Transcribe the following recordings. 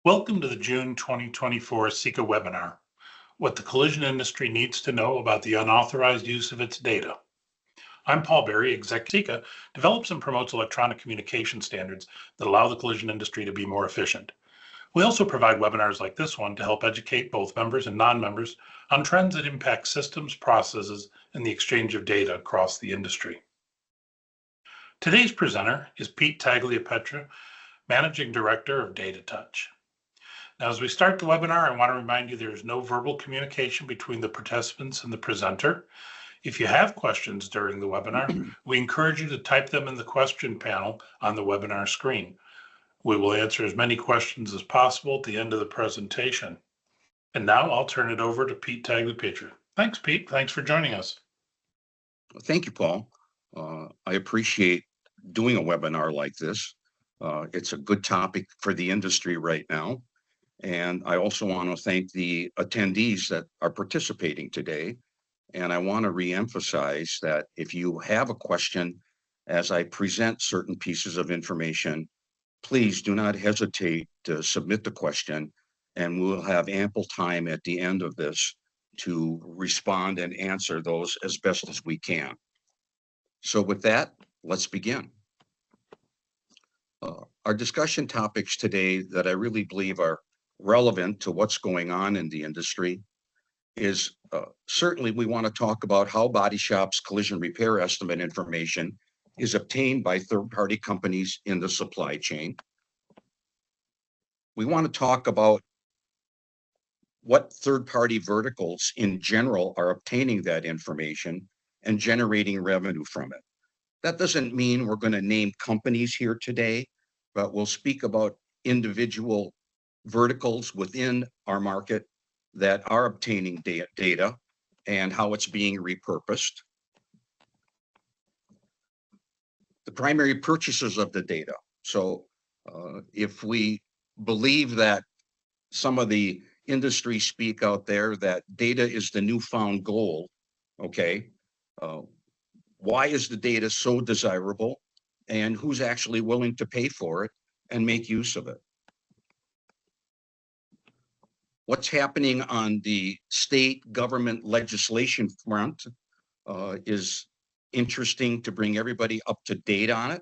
Welcome to the June 2024 CIECA webinar, What the Collision Industry Needs to Know About the Unauthorized Use of Its Data. I'm Paul Berry, Executive CIECA, develops and promotes electronic communication standards that allow the collision industry to be more efficient. We also provide webinars like this one to help educate both members and non-members on trends that impact systems, processes, and the exchange of data across the industry. Today's presenter is Pete Tagliapietra, Managing Director of DataTouch. Now, as we start the webinar, I want to remind you there is no verbal communication between the participants and the presenter. If you have questions during the webinar, we encourage you to type them in the question panel on the webinar screen. We will answer as many questions as possible at the end of the presentation. And now I'll turn it over to Pete Tagliapietra. Thanks, Pete. Thanks for joining us. Thank you, Paul. I appreciate doing a webinar like this. It's a good topic for the industry right now. And I also want to thank the attendees that are participating today. And I want to reemphasize that if you have a question as I present certain pieces of information, please do not hesitate to submit the question, and we'll have ample time at the end of this to respond and answer those as best as we can. So with that, let's begin. Our discussion topics today that I really believe are relevant to what's going on in the industry is certainly we want to talk about how body shops' collision repair estimate information is obtained by third-party companies in the supply chain. We want to talk about what third-party verticals in general are obtaining that information and generating revenue from it. That doesn't mean we're going to name companies here today, but we'll speak about individual verticals within our market that are obtaining data and how it's being repurposed. The primary purchasers of the data. So if we believe that some of the industry speak out there that data is the newfound gold, okay, why is the data so desirable and who's actually willing to pay for it and make use of it? What's happening on the state government legislation front is interesting to bring everybody up to date on it,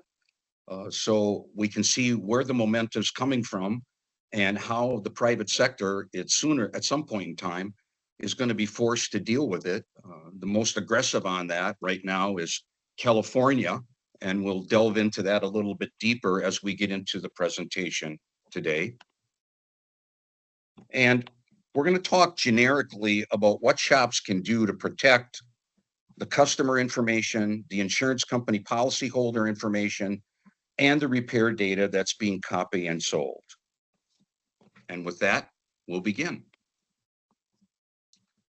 so we can see where the momentum is coming from and how the private sector, at some point in time, is going to be forced to deal with it. The most aggressive on that right now is California, and we'll delve into that a little bit deeper as we get into the presentation today. And we're going to talk generically about what shops can do to protect the customer information, the insurance company policyholder information, and the repair data that's being copied and sold. And with that, we'll begin.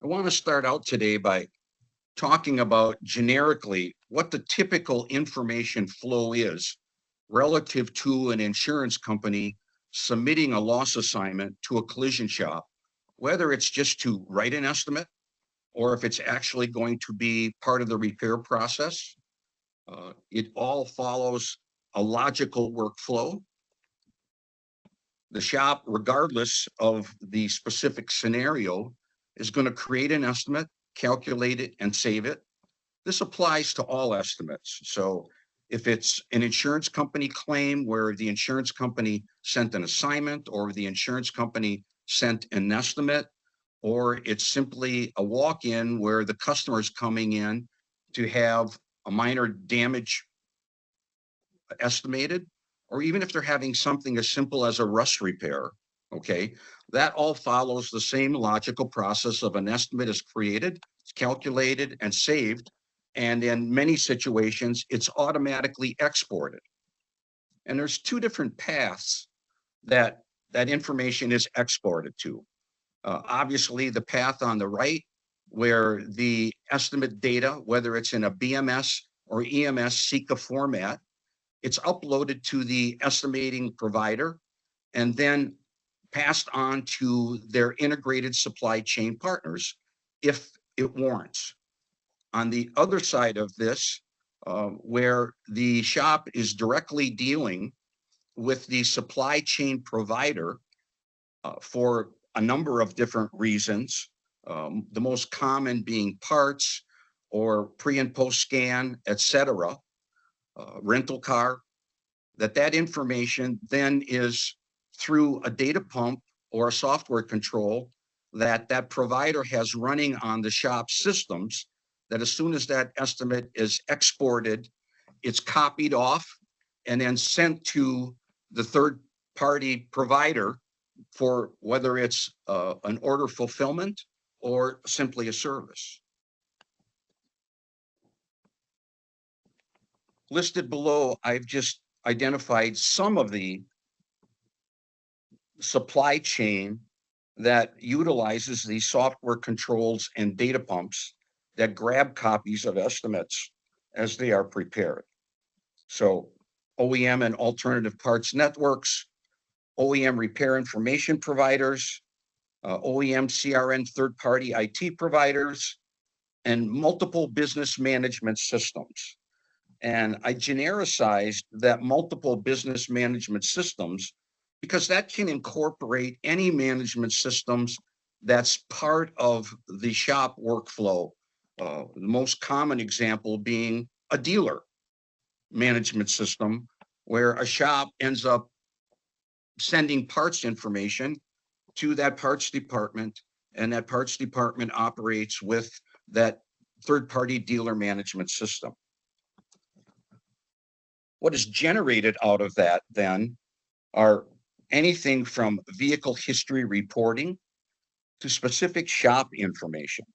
I want to start out today by talking about generically what the typical information flow is relative to an insurance company submitting a loss assignment to a collision shop, whether it's just to write an estimate or if it's actually going to be part of the repair process. It all follows a logical workflow. The shop, regardless of the specific scenario, is going to create an estimate, calculate it, and save it. This applies to all estimates. So if it's an insurance company claim where the insurance company sent an assignment or the insurance company sent an estimate, or it's simply a walk-in where the customer is coming in to have a minor damage estimated, or even if they're having something as simple as a rust repair, okay, that all follows the same logical process of an estimate is created, it's calculated, and saved, and in many situations, it's automatically exported. And there's two different paths that information is exported to. Obviously, the path on the right, where the estimate data, whether it's in a BMS or EMS CIECA format, it's uploaded to the estimating provider and then passed on to their integrated supply chain partners if it warrants. On the other side of this, where the shop is directly dealing with the supply chain provider, for a number of different reasons. The most common being parts or pre and post scan, etc. Rental car, that information then is through a data pump or a software control that provider has running on the shop systems, that as soon as that estimate is exported, it's copied off and then sent to the third party provider for whether it's an order fulfillment or simply a service. Listed below, I've just identified some of the supply chain that utilizes these software controls and data pumps that grab copies of estimates as they are prepared. So OEM and alternative parts networks, OEM repair information providers, OEM CRN third-party IT providers, and multiple business management systems. And I genericized that multiple business management systems because that can incorporate any management systems that's part of the shop workflow. The most common example being a dealer management system, where a shop ends up sending parts information to that parts department, and that parts department operates with that third-party dealer management system. What is generated out of that then are anything from vehicle history reporting to specific shop information.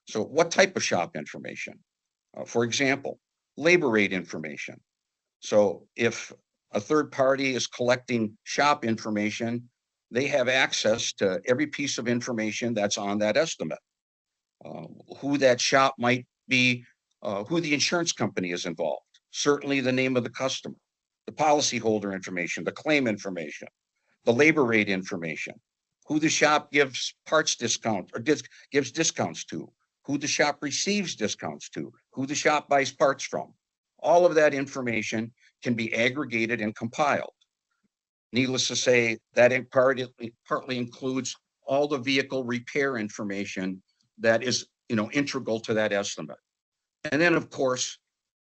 So what type of shop information? For example, labor rate information. So if a third party is collecting shop information, they have access to every piece of information that's on that estimate. Who that shop might be, who the insurance company is involved, certainly the name of the customer, the policyholder information, the claim information, the labor rate information, who the shop gives parts discount or gives discounts to, who the shop receives discounts to, who the shop buys parts from. All of that information can be aggregated and compiled. Needless to say, that partly includes all the vehicle repair information that is, integral to that estimate. And then, of course,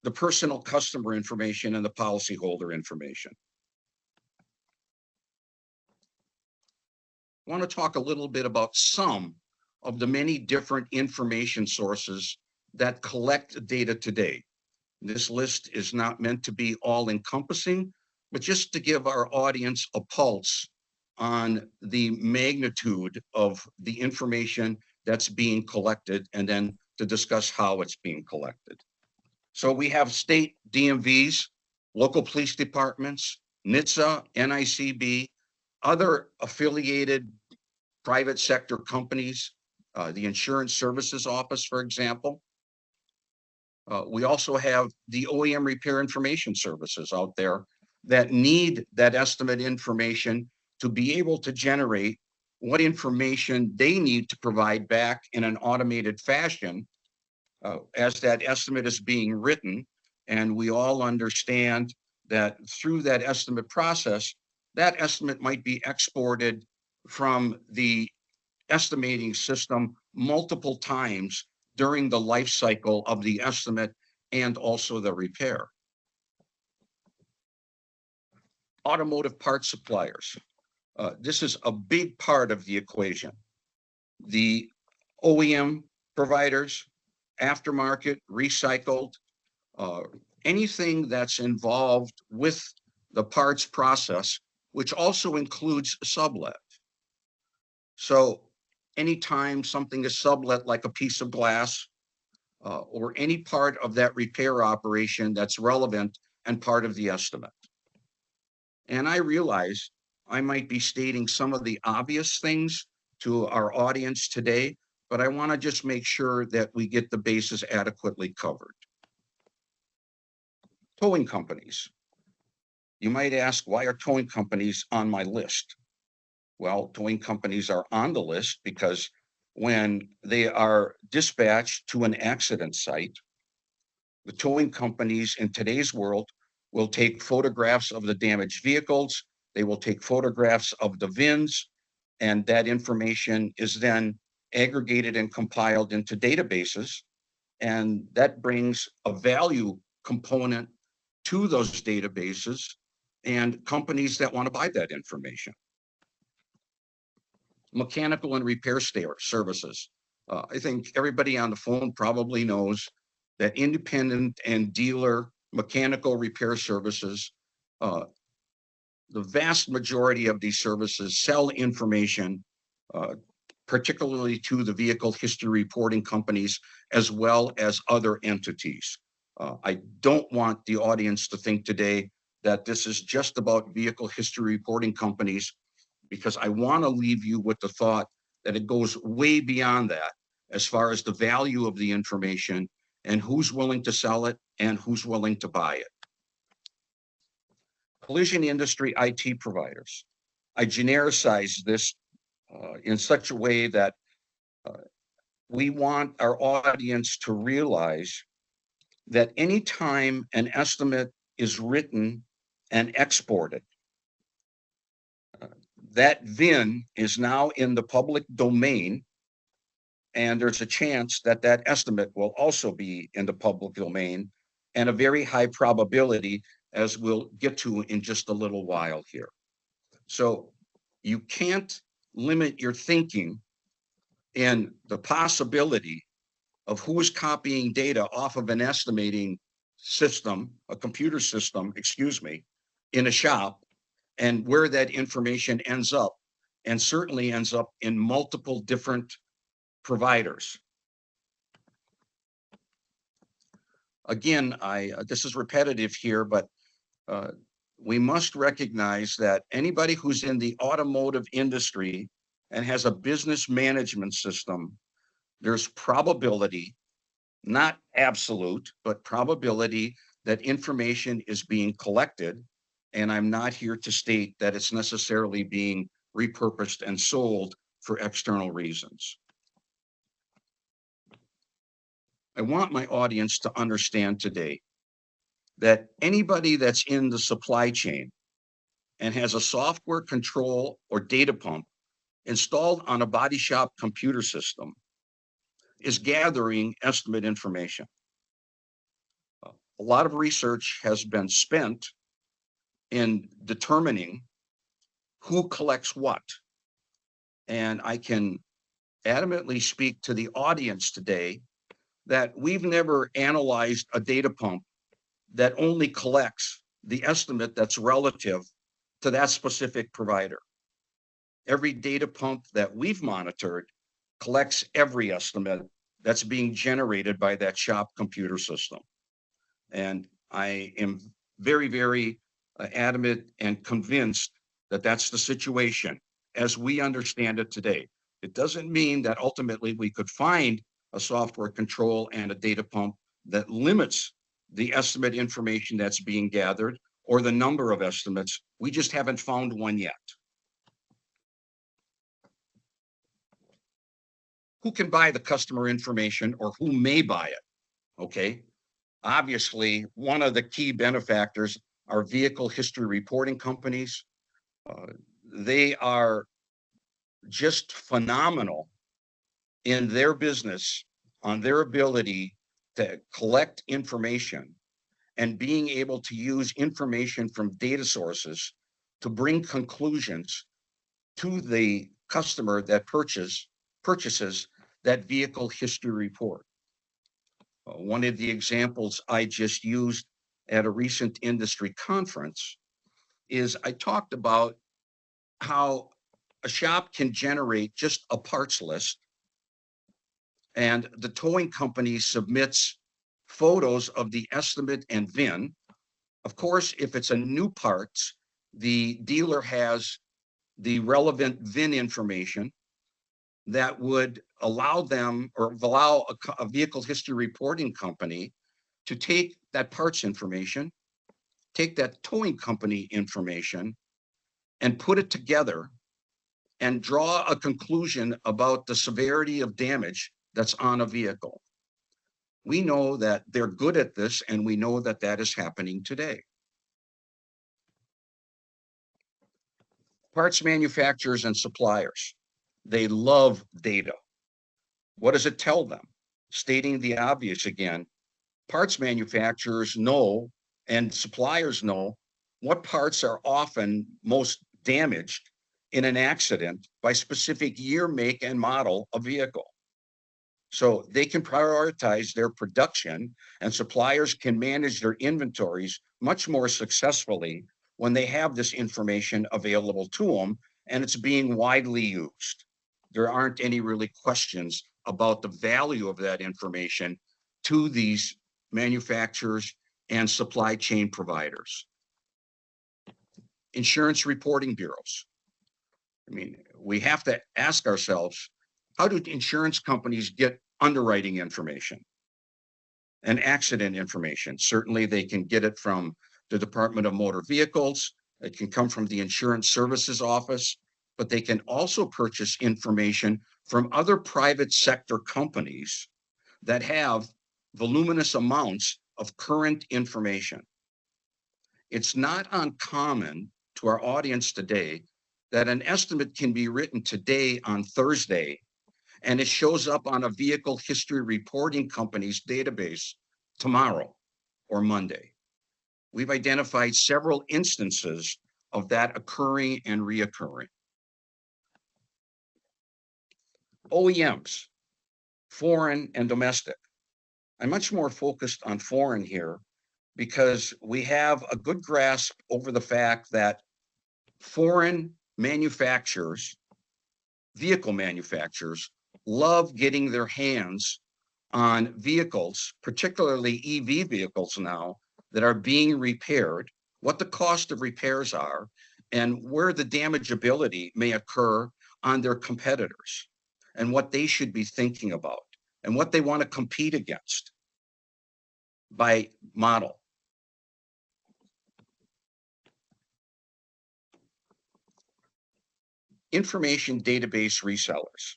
the personal customer information and the policyholder information. I want to talk a little bit about some of the many different information sources that collect data today. This list is not meant to be all-encompassing, but just to give our audience a pulse on the magnitude of the information that's being collected, and then to discuss how it's being collected. So we have state DMVs, local police departments, NHTSA, NICB, other affiliated private sector companies, the Insurance Services Office, for example. We also have the OEM repair information services out there that need that estimate information to be able to generate what information they need to provide back in an automated fashion as that estimate is being written. And we all understand that through that estimate process, that estimate might be exported from the estimating system multiple times during the life cycle of the estimate and also the repair. Automotive parts suppliers. This is a big part of the equation. The OEM providers, aftermarket, recycled, anything that's involved with the parts process, which also includes sublet. So anytime something is sublet, like a piece of glass, or any part of that repair operation that's relevant and part of the estimate. And I realize I might be stating some of the obvious things to our audience today, but I want to just make sure that we get the bases adequately covered. Towing companies. You might ask, why are towing companies on my list? Well, towing companies are on the list because when they are dispatched to an accident site, the towing companies in today's world will take photographs of the damaged vehicles. They will take photographs of the VINs, and that information is then aggregated and compiled into databases, and that brings a value component to those databases and companies that want to buy that information. Mechanical and repair services. I think everybody on the phone probably knows that independent and dealer mechanical repair services, the vast majority of these services sell information, particularly to the vehicle history reporting companies, as well as other entities. I don't want the audience to think today that this is just about vehicle history reporting companies, because I want to leave you with the thought that it goes way beyond that as far as the value of the information and who's willing to sell it and who's willing to buy it. Collision industry IT providers. I genericize this in such a way that we want our audience to realize that anytime an estimate is written and exported, that VIN is now in the public domain, and there's a chance that that estimate will also be in the public domain, and a very high probability, as we'll get to in just a little while here. So you can't limit your thinking in the possibility of who is copying data off of an estimating system, a computer system, excuse me, in a shop, and where that information ends up, and certainly ends up in multiple different providers. Again, this is repetitive here, but we must recognize that anybody who's in the automotive industry and has a business management system, there's probability, not absolute, but probability that information is being collected. And I'm not here to state that it's necessarily being repurposed and sold for external reasons. I want my audience to understand today that anybody that's in the supply chain and has a software control or data pump installed on a body shop computer system is gathering estimate information. A lot of research has been spent in determining who collects what. And I can adamantly speak to the audience today that we've never analyzed a data pump that only collects the estimate that's relative to that specific provider. Every data pump that we've monitored collects every estimate that's being generated by that shop computer system. And I am very, very adamant and convinced that that's the situation as we understand it today. It doesn't mean that ultimately we could find a software control and a data pump that limits the estimate information that's being gathered or the number of estimates. We just haven't found one yet. Who can buy the customer information, or who may buy it? Okay. Obviously, one of the key benefactors are vehicle history reporting companies. They are just phenomenal in their business on their ability to collect information and being able to use information from data sources to bring conclusions to the customer that purchases that vehicle history report. One of the examples I just used at a recent industry conference is I talked about how a shop can generate just a parts list, and the towing company submits photos of the estimate and VIN. Of course, if it's a new parts, the dealer has the relevant VIN information that would allow them, or allow a vehicle history reporting company to take that parts information, take that towing company information, and put it together and draw a conclusion about the severity of damage that's on a vehicle. We know that they're good at this, and we know that that is happening today. Parts manufacturers and suppliers, they love data. What does it tell them? Stating the obvious again, parts manufacturers know and suppliers know what parts are often most damaged in an accident by specific year, make, and model of vehicle. So they can prioritize their production, and suppliers can manage their inventories much more successfully when they have this information available to them and it's being widely used. There aren't any really questions about the value of that information to these manufacturers and supply chain providers. Insurance reporting bureaus. I mean, we have to ask ourselves, how do insurance companies get underwriting information and accident information? Certainly they can get it from the Department of Motor Vehicles. It can come from the Insurance Services Office, but they can also purchase information from other private sector companies that have voluminous amounts of current information. It's not uncommon to our audience today that an estimate can be written today on Thursday, and it shows up on a vehicle history reporting company's database tomorrow or Monday. We've identified several instances of that occurring and reoccurring. OEMs, foreign and domestic. I'm much more focused on foreign here because we have a good grasp over the fact that foreign manufacturers, vehicle manufacturers, love getting their hands on vehicles, particularly EV vehicles now, that are being repaired, what the cost of repairs are, and where the damageability may occur on their competitors, and what they should be thinking about, and what they want to compete against by model. Information database resellers.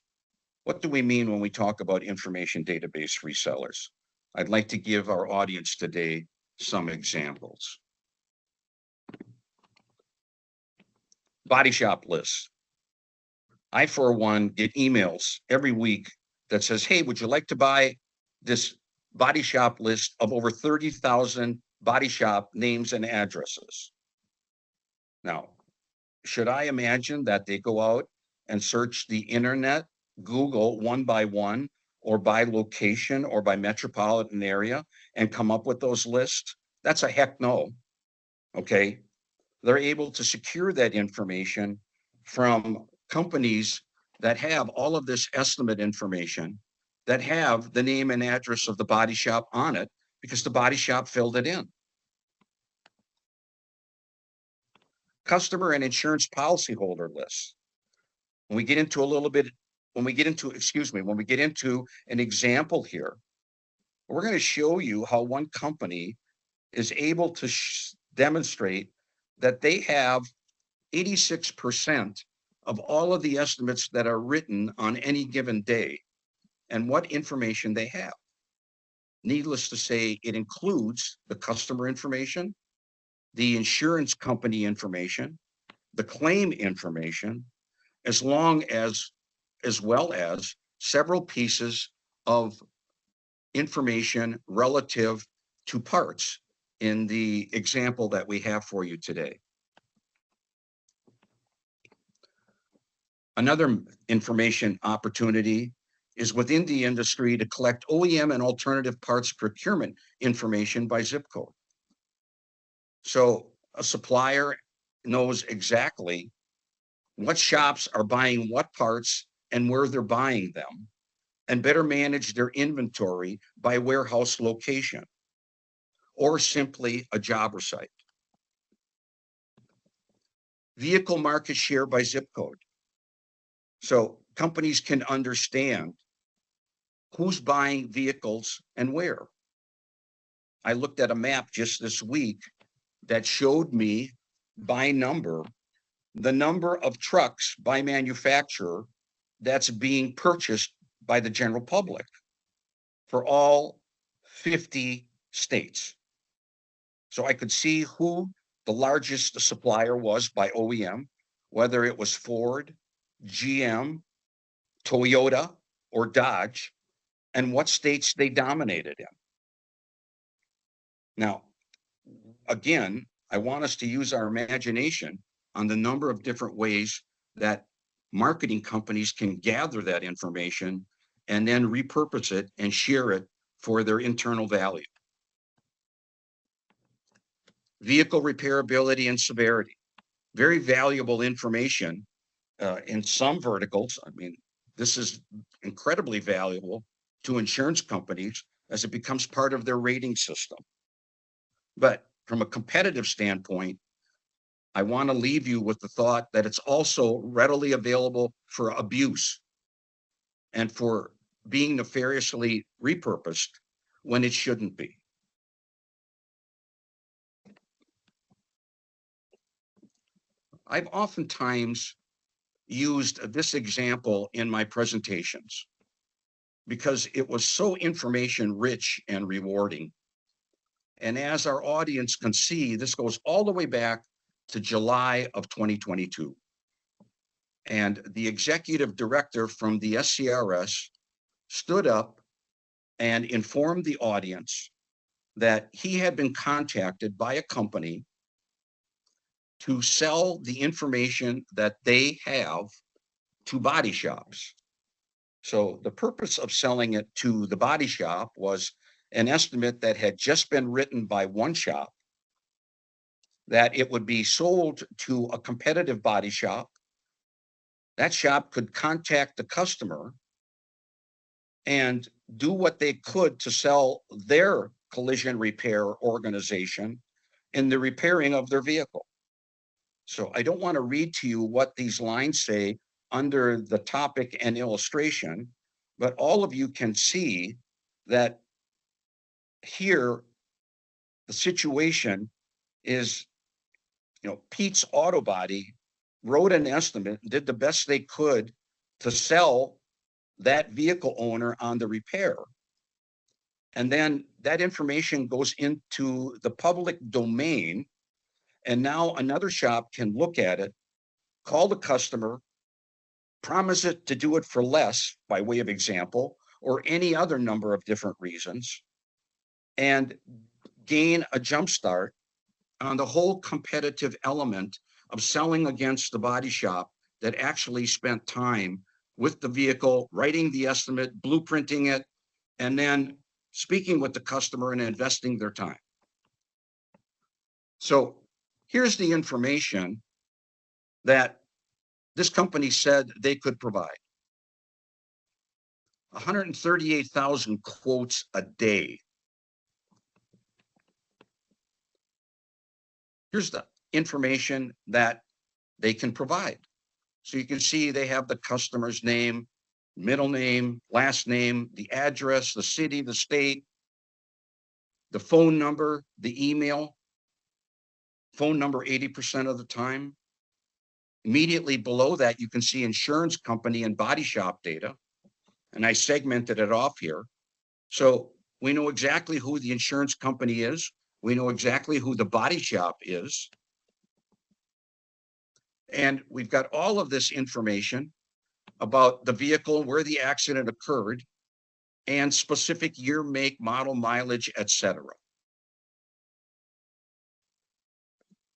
What do we mean when we talk about information database resellers? I'd like to give our audience today some examples. Body shop lists. I, for one, get emails every week that says, hey, would you like to buy this body shop list of over 30,000 body shop names and addresses? Now, should I imagine that they go out and search the internet, Google one by one, or by location or by metropolitan area and come up with those lists? That's a heck no. Okay. They're able to secure that information from companies that have all of this estimate information, that have the name and address of the body shop on it because the body shop filled it in. Customer and insurance policyholder lists. When we get into an example here, we're going to show you how one company is able to demonstrate that they have 86% of all of the estimates that are written on any given day and what information they have. Needless to say, it includes the customer information, the insurance company information, the claim information, as well as several pieces of information relative to parts in the example that we have for you today. Another information opportunity is within the industry to collect OEM and alternative parts procurement information by zip code. So a supplier knows exactly what shops are buying what parts and where they're buying them, and better manage their inventory by warehouse location or simply a jobber site. Vehicle market share by zip code. So companies can understand who's buying vehicles and where. I looked at a map just this week that showed me by number the number of trucks by manufacturer that's being purchased by the general public for all 50 states. So I could see who the largest supplier was by OEM, whether it was Ford, GM, Toyota, or Dodge, and what states they dominated in. Now, again, I want us to use our imagination on the number of different ways that marketing companies can gather that information and then repurpose it and share it for their internal value. Vehicle repairability and severity, very valuable information in some verticals. I mean, this is incredibly valuable to insurance companies as it becomes part of their rating system. But from a competitive standpoint, I want to leave you with the thought that it's also readily available for abuse and for being nefariously repurposed when it shouldn't be. I've oftentimes used this example in my presentations because it was so information rich and rewarding. And as our audience can see, this goes all the way back to July of 2022. And the executive director from the SCRS stood up and informed the audience that he had been contacted by a company to sell the information that they have to body shops. So the purpose of selling it to the body shop was an estimate that had just been written by one shop, that it would be sold to a competitive body shop. That shop could contact the customer and do what they could to sell their collision repair organization in the repairing of their vehicle. So I don't want to read to you what these lines say under the topic and illustration, but all of you can see that here the situation is, Pete's Auto Body wrote an estimate, did the best they could to sell that vehicle owner on the repair. And then that information goes into the public domain. And now another shop can look at it, call the customer, promise it to do it for less by way of example, or any other number of different reasons, and gain a jump start on the whole competitive element of selling against the body shop that actually spent time with the vehicle, writing the estimate, blueprinting it, and then speaking with the customer and investing their time. So here's the information that this company said they could provide. 138,000 quotes a day. Here's the information that they can provide. So you can see they have the customer's name, middle name, last name, the address, the city, the state, the phone number, the email, phone number 80% of the time. Immediately below that, you can see insurance company and body shop data. And I segmented it off here. So we know exactly who the insurance company is. We know exactly who the body shop is. And we've got all of this information about the vehicle, where the accident occurred, and specific year, make, model, mileage, etc.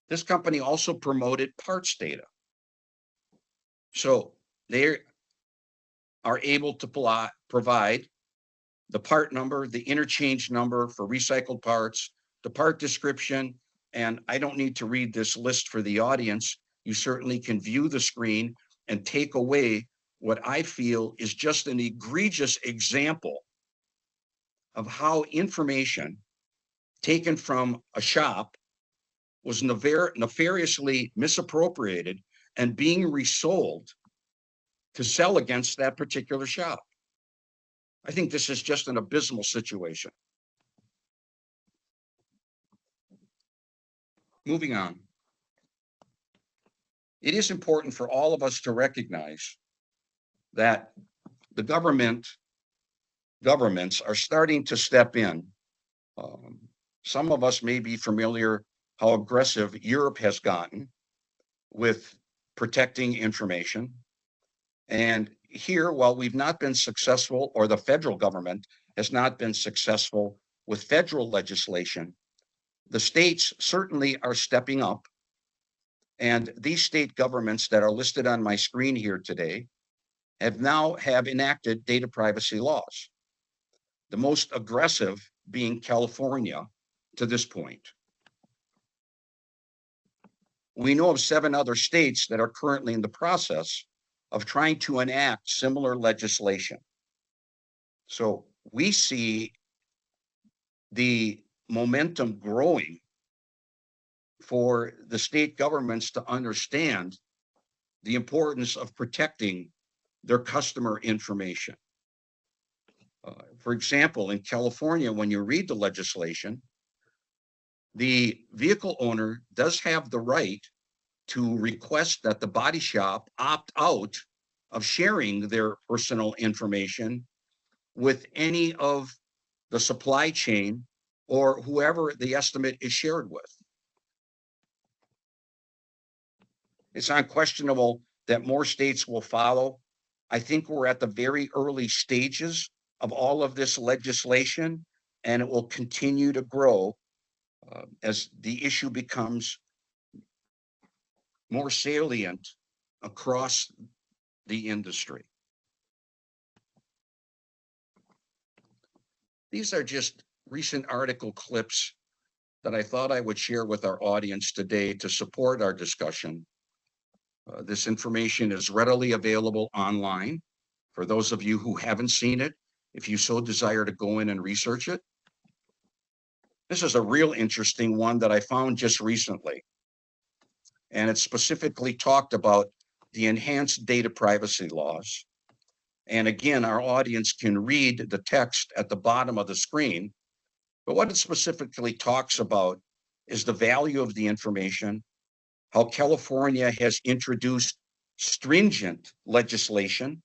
This company also promoted parts data. So they are able to provide the part number, the interchange number for recycled parts, the part description, and I don't need to read this list for the audience. You certainly can view the screen and take away what I feel is just an egregious example of how information taken from a shop was nefariously misappropriated and being resold to sell against that particular shop. I think this is just an abysmal situation. Moving on. It is important for all of us to recognize that the governments are starting to step in. Some of us may be familiar how aggressive Europe has gotten with protecting information. And here, while we've not been successful, or the federal government has not been successful with federal legislation, the states certainly are stepping up. And these state governments that are listed on my screen here today have enacted data privacy laws, the most aggressive being California to this point. We know of 7 other states that are currently in the process of trying to enact similar legislation. So we see the momentum growing for the state governments to understand the importance of protecting their customer information. For example, in California, when you read the legislation, the vehicle owner does have the right to request that the body shop opt out of sharing their personal information with any of the supply chain or whoever the estimate is shared with. It's unquestionable that more states will follow. I think we're at the very early stages of all of this legislation, and it will continue to grow as the issue becomes more salient across the industry. These are just recent article clips that I thought I would share with our audience today to support our discussion. This information is readily available online for those of you who haven't seen it, if you so desire to go in and research it. This is a real interesting one that I found just recently. And it specifically talked about the enhanced data privacy laws. And again, our audience can read the text at the bottom of the screen. But what it specifically talks about is the value of the information, how California has introduced stringent legislation,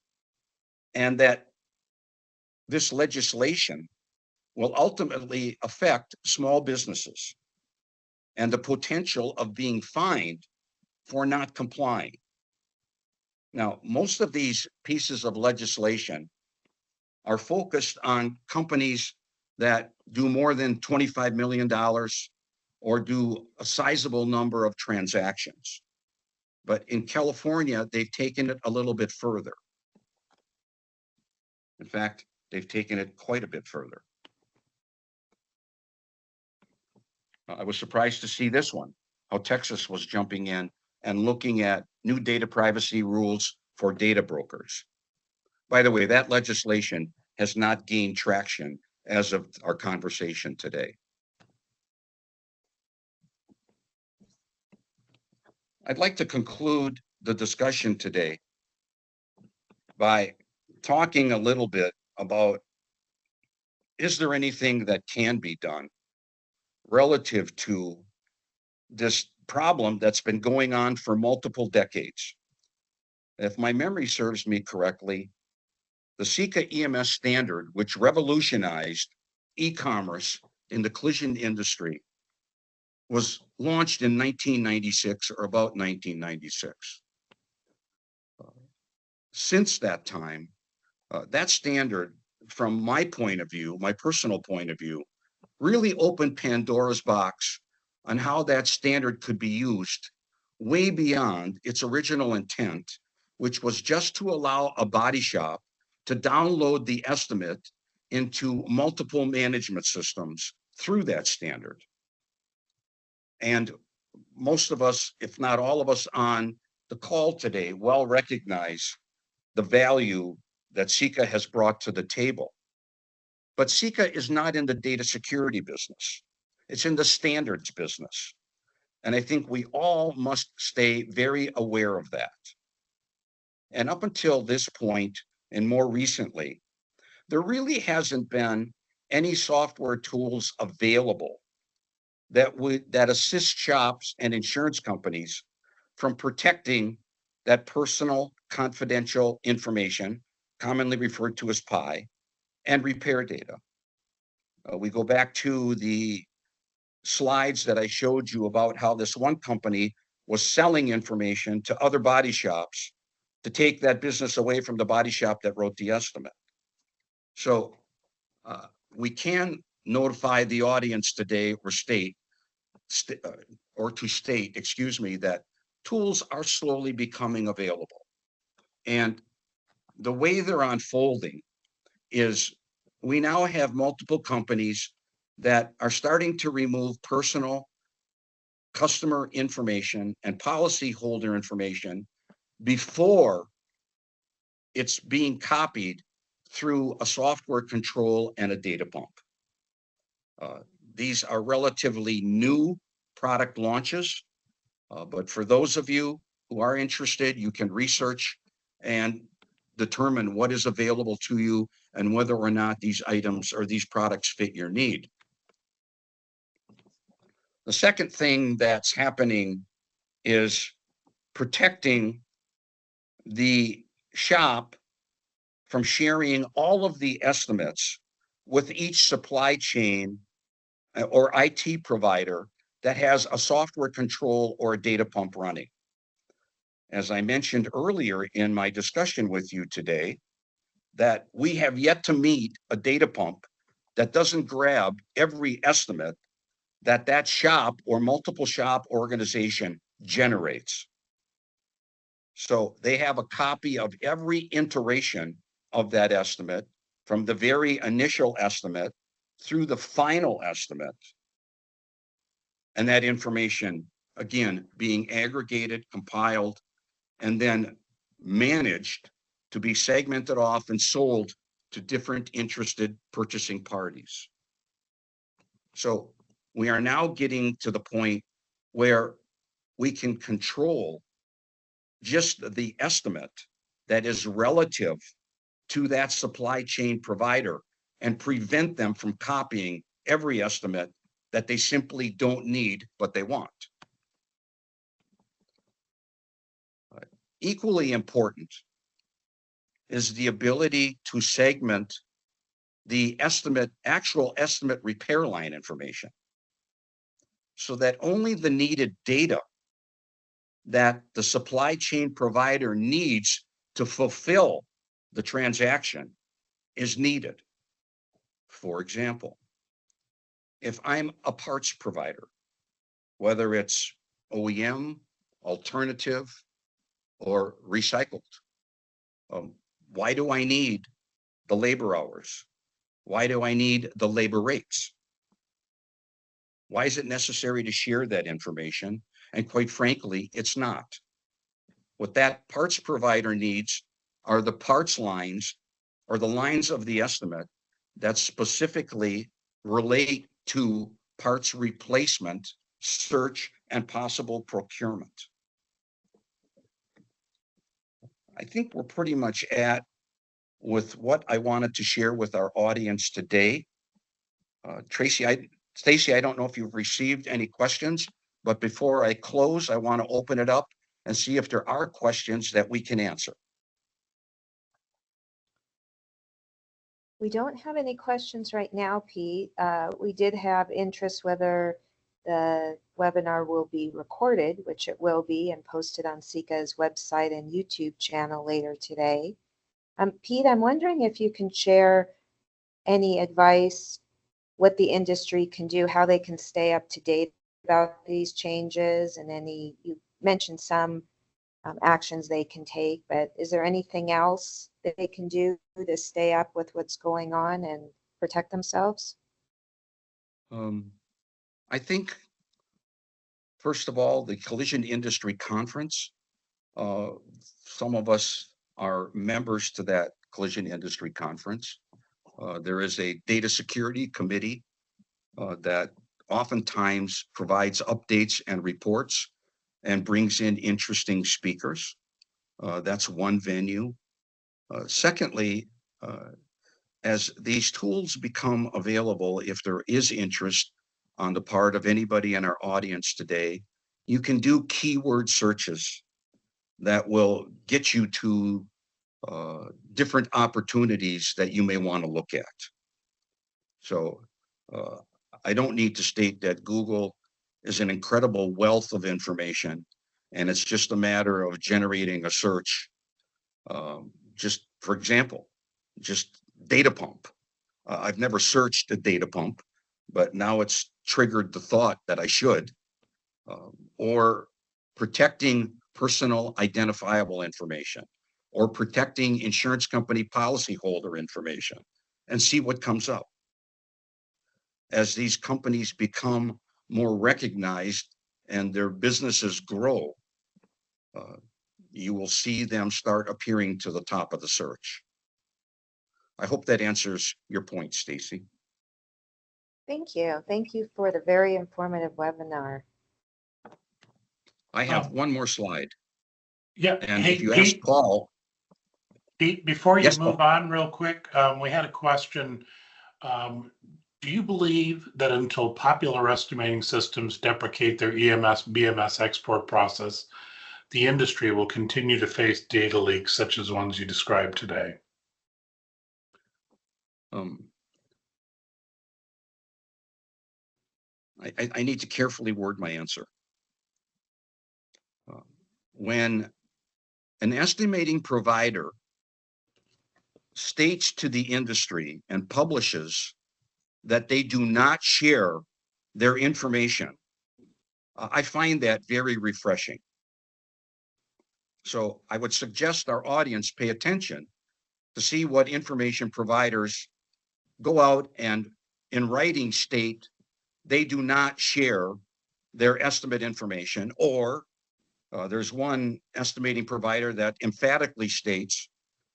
and that this legislation will ultimately affect small businesses and the potential of being fined for not complying. Now, most of these pieces of legislation are focused on companies that do more than $25 million or do a sizable number of transactions. But in California, they've taken it a little bit further. In fact, they've taken it quite a bit further. I was surprised to see this one, how Texas was jumping in and looking at new data privacy rules for data brokers. By the way, that legislation has not gained traction as of our conversation today. I'd like to conclude the discussion today by talking a little bit about, is there anything that can be done relative to this problem that's been going on for multiple decades? If my memory serves me correctly, the CIECA EMS standard, which revolutionized e-commerce in the collision industry, was launched in 1996 or about 1996. Since that time, that standard, from my point of view, my personal point of view, really opened Pandora's box on how that standard could be used way beyond its original intent, which was just to allow a body shop to download the estimate into multiple management systems through that standard. And most of us, if not all of us on the call today, well recognize the value that CIECA has brought to the table. But CIECA is not in the data security business. It's in the standards business. And I think we all must stay very aware of that. And up until this point, and more recently, there really hasn't been any software tools available that assist shops and insurance companies from protecting that personal confidential information, commonly referred to as PI, and repair data. We go back to the slides that I showed you about how this one company was selling information to other body shops to take that business away from the body shop that wrote the estimate. So we can notify the audience today or state, excuse me, that tools are slowly becoming available. And the way they're unfolding is we now have multiple companies that are starting to remove personal customer information and policyholder information before it's being copied through a software control and a data pump. These are relatively new product launches, but for those of you who are interested, you can research and determine what is available to you and whether or not these items or these products fit your need. The second thing that's happening is protecting the shop from sharing all of the estimates with each supply chain or IT provider that has a software control or a data pump running. As I mentioned earlier in my discussion with you today, that we have yet to meet a data pump that doesn't grab every estimate that that shop or multiple shop organization generates. So they have a copy of every iteration of that estimate from the very initial estimate through the final estimate. And that information, again, being aggregated, compiled, and then managed to be segmented off and sold to different interested purchasing parties. So we are now getting to the point where we can control just the estimate that is relative to that supply chain provider and prevent them from copying every estimate that they simply don't need, but they want. Equally important is the ability to segment the actual estimate repair line information so that only the needed data that the supply chain provider needs to fulfill the transaction is needed. For example, if I'm a parts provider, whether it's OEM, alternative, or recycled, why do I need the labor hours? Why do I need the labor rates? Why is it necessary to share that information? And quite frankly, it's not. What that parts provider needs are the parts lines or the lines of the estimate that specifically relate to parts replacement, search, and possible procurement. I think we're pretty much at with what I wanted to share with our audience today. Stacy, I don't know if you've received any questions, but before I close, I want to open it up and see if there are questions that we can answer. We don't have any questions right now, Pete. We did have interest whether the webinar will be recorded, which it will be, and posted on CIECA's website and YouTube channel later today. Pete, I'm wondering if you can share any advice, what the industry can do, how they can stay up to date about these changes, and you mentioned some actions they can take, but is there anything else that they can do to stay up with what's going on and protect themselves? I think, first of all, the Collision Industry Conference, some of us are members to that Collision Industry Conference. There is a data security committee that oftentimes provides updates and reports and brings in interesting speakers. That's one venue. Secondly, as these tools become available, if there is interest on the part of anybody in our audience today, you can do keyword searches that will get you to different opportunities that you may want to look at. So I don't need to state that Google is an incredible wealth of information, and it's just a matter of generating a search. Just for example, just data pump. I've never searched a data pump, but now it's triggered the thought that I should. Or protecting personal identifiable information, or protecting insurance company policyholder information, and see what comes up. As these companies become more recognized and their businesses grow, you will see them start appearing to the top of the search. I hope that answers your point, Stacy. Thank you. Thank you for the very informative webinar. I have one more slide. Yeah. And hey, if you Pete, ask Paul. Pete, before you Yes, move Paul. on real quick, we had a question. Do you believe that until popular estimating systems deprecate their EMS, BMS export process, the industry will continue to face data leaks such as ones you described today? I need to carefully word my answer. When an estimating provider states to the industry and publishes that they do not share their information, I find that very refreshing. So I would suggest our audience pay attention to see what information providers go out and in writing state they do not share their estimate information, or there's one estimating provider that emphatically states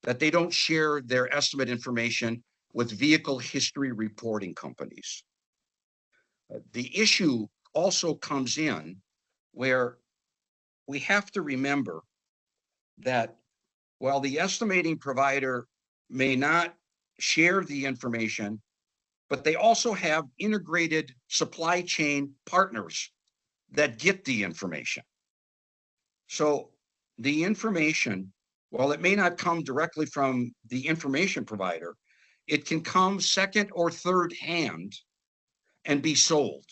that they don't share their estimate information with vehicle history reporting companies. The issue also comes in where we have to remember that while the estimating provider may not share the information, but they also have integrated supply chain partners that get the information. So the information, while it may not come directly from the information provider, it can come second or third hand and be sold.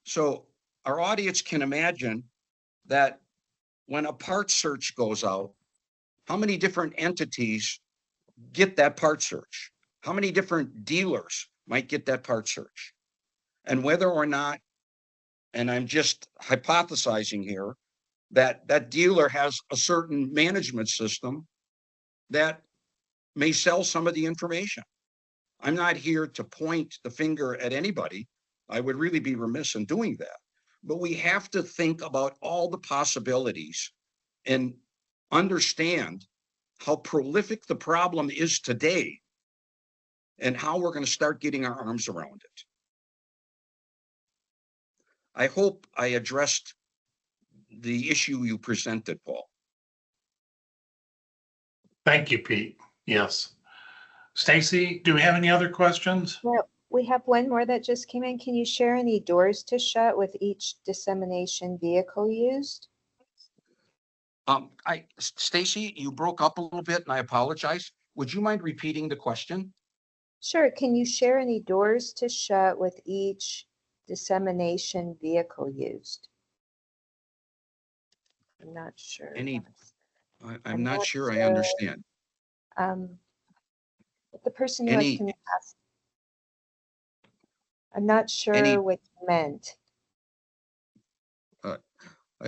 So our audience can imagine that when a part search goes out, how many different entities get that part search? How many different dealers might get that part search? And whether or not, and I'm just hypothesizing here, that dealer has a certain management system that may sell some of the information. I'm not here to point the finger at anybody. I would really be remiss in doing that. But we have to think about all the possibilities and understand how prolific the problem is today and how we're going to start getting our arms around it. I hope I addressed the issue you presented, Paul. Thank you, Pete. Yes. Stacy, do we have any other questions? Well, we have one more that just came in. Can you share any doors to shut with each dissemination vehicle used? Stacy, you broke up a little bit and I apologize. Would you mind repeating the question? Sure. Can you share any doors to shut with each dissemination vehicle used? I'm not sure. I'm not sure I understand. What the person who was ask. I'm not sure what you meant.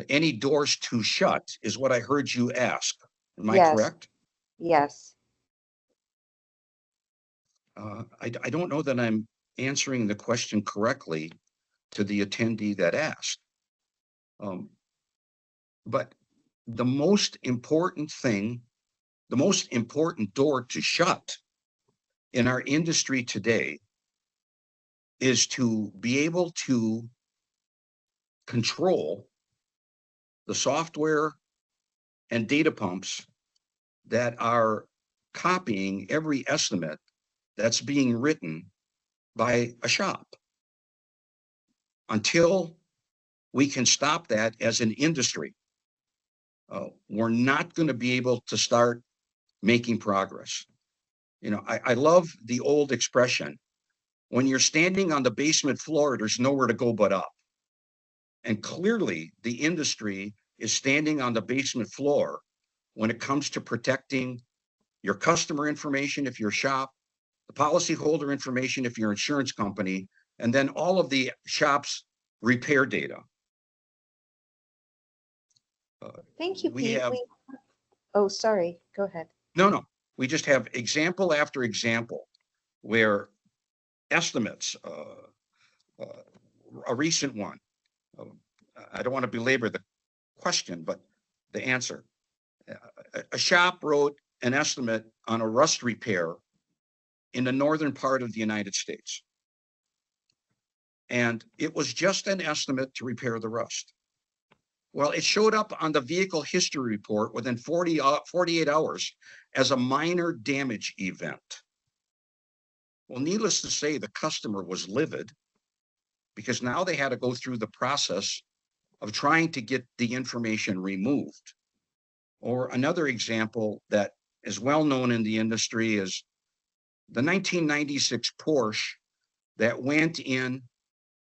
Any doors to shut is what I heard you ask. Am I correct? Yes. I don't know that I'm answering the question correctly to the attendee that asked. But the most important thing, the most important door to shut in our industry today is to be able to control the software and data pumps that are copying every estimate that's being written by a shop. Until we can stop that as an industry, we're not going to be able to start making progress. You know, I love the old expression, when you're standing on the basement floor, there's nowhere to go but up. And clearly the industry is standing on the basement floor when it comes to protecting your customer information if you're a shop, the policyholder information if you're an insurance company, and then all of the shop's repair data. Thank you, we Pete. have- Oh, sorry. Go ahead. No. We just have example after example where estimates, a recent one, I don't want to belabor the question, but the answer. A shop wrote an estimate on a rust repair in the northern part of the United States. And it was just an estimate to repair the rust. Well, it showed up on the vehicle history report within 48 hours as a minor damage event. Well, needless to say, the customer was livid because now they had to go through the process of trying to get the information removed. Or another example that is well known in the industry is the 1996 Porsche that went in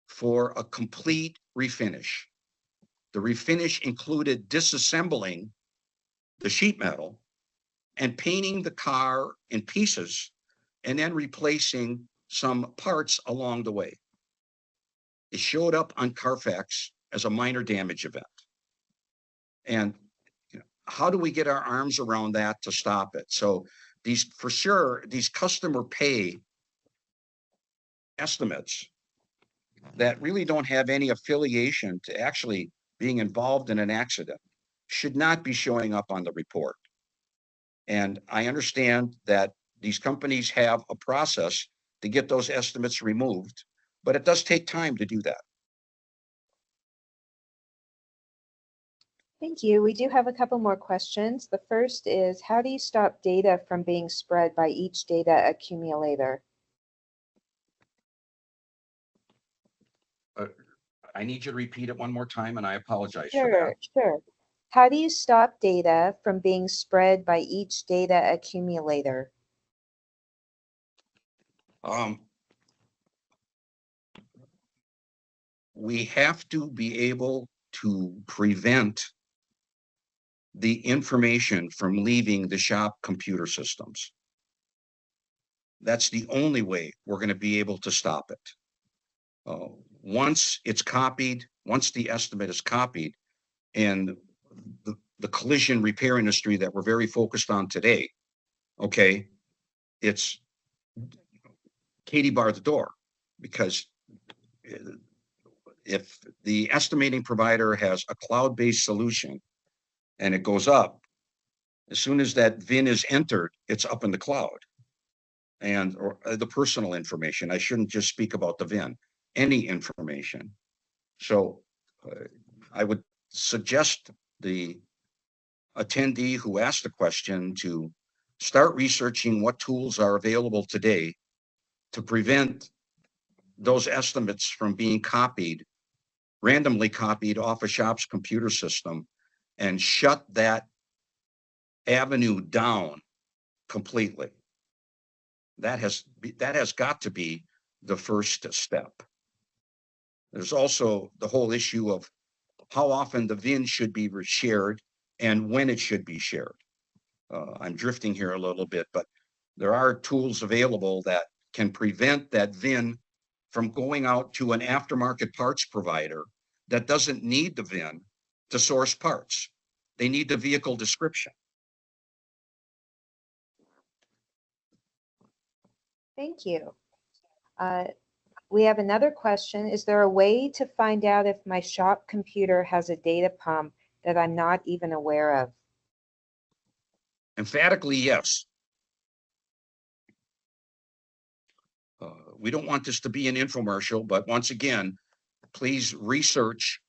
for a complete refinish. The refinish included disassembling the sheet metal and painting the car in pieces and then replacing some parts along the way. It showed up on Carfax as a minor damage event. And how do we get our arms around that to stop it? So these, for sure, these customer pay estimates that really don't have any affiliation to actually being involved in an accident should not be showing up on the report. And I understand that these companies have a process to get those estimates removed, but it does take time to do that. Thank you. We do have a couple more questions. The first is, how do you stop data from being spread by each data accumulator? I need you to repeat it one more time, and I apologize for Sure, that. sure. How do you stop data from being spread by each data accumulator? We have to be able to prevent the information from leaving the shop computer systems. That's the only way we're going to be able to stop it. Once it's copied, once the estimate is copied, and the collision repair industry that we're very focused on today, okay, it's Katie bar the door, because if the estimating provider has a cloud-based solution and it goes up, as soon as that VIN is entered, it's up in the cloud. And or the personal information, I shouldn't just speak about the VIN, any information. So I would suggest the attendee who asked the question to start researching what tools are available today to prevent those estimates from being copied, randomly copied off a shop's computer system, and shut that avenue down completely. That has got to be the first step. There's also the whole issue of how often the VIN should be shared and when it should be shared. I'm drifting here a little bit, but there are tools available that can prevent that VIN from going out to an aftermarket parts provider that doesn't need the VIN to source parts. They need the vehicle description. Thank you. We have another question. Is there a way to find out if my shop computer has a data pump that I'm not even aware of? Emphatically, yes. We don't want this to be an infomercial, but once again, please research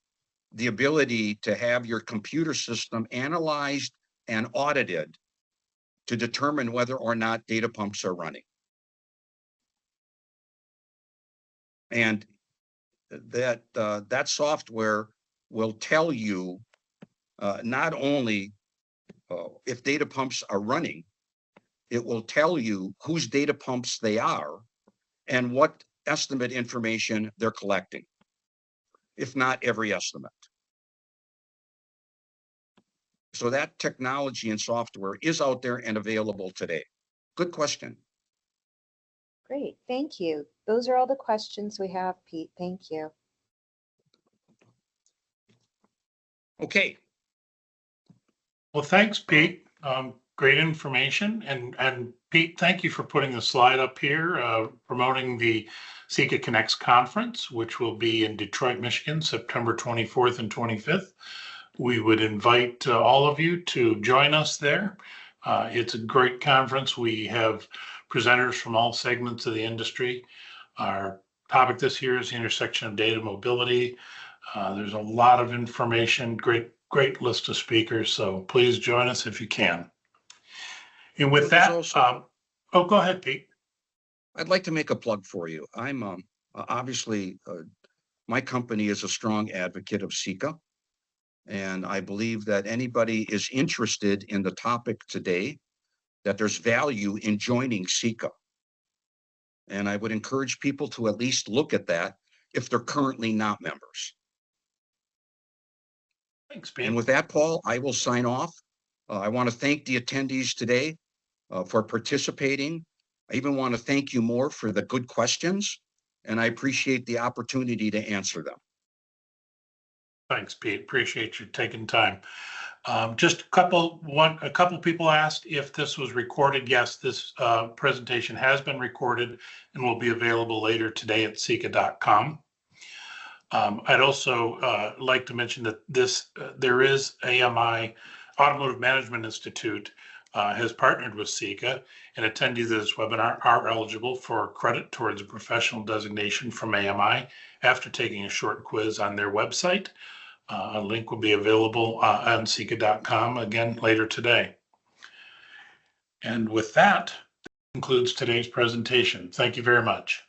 the ability to have your computer system analyzed and audited to determine whether or not data pumps are running. And that software will tell you not only if data pumps are running, it will tell you whose data pumps they are and what estimate information they're collecting, if not every estimate. So that technology and software is out there and available today. Good question. Great, thank you. Those are all the questions we have, Pete. Thank you. Okay. Well, thanks, Pete. Great information. And Pete, thank you for putting the slide up here, promoting the CIECA Connects conference, which will be in Detroit, Michigan, September 24th and 25th. We would invite all of you to join us there. It's a great conference. We have presenters from all segments of the industry. Our topic this year is the intersection of data mobility. There's a lot of information, great list of speakers. So please join us if you can. And with that, oh, go ahead, Pete. I'd like to make a plug for you. I'm obviously, my company is a strong advocate of CIECA. And I believe that anybody is interested in the topic today, that there's value in joining CIECA. And I would encourage people to at least look at that if they're currently not members. Thanks, Pete. And with that, Paul, I will sign off. I want to thank the attendees today for participating. I even want to thank you more for the good questions, and I appreciate the opportunity to answer them. Thanks, Pete. Appreciate you taking time. Just a couple people asked if this was recorded. Yes, this presentation has been recorded and will be available later today at CIECA.com. I'd also like to mention that there is AMI, Automotive Management Institute, has partnered with CIECA, and attendees of this webinar are eligible for credit towards a professional designation from AMI after taking a short quiz on their website. A link will be available on CIECA.com again later today. And with that concludes today's presentation. Thank you very much.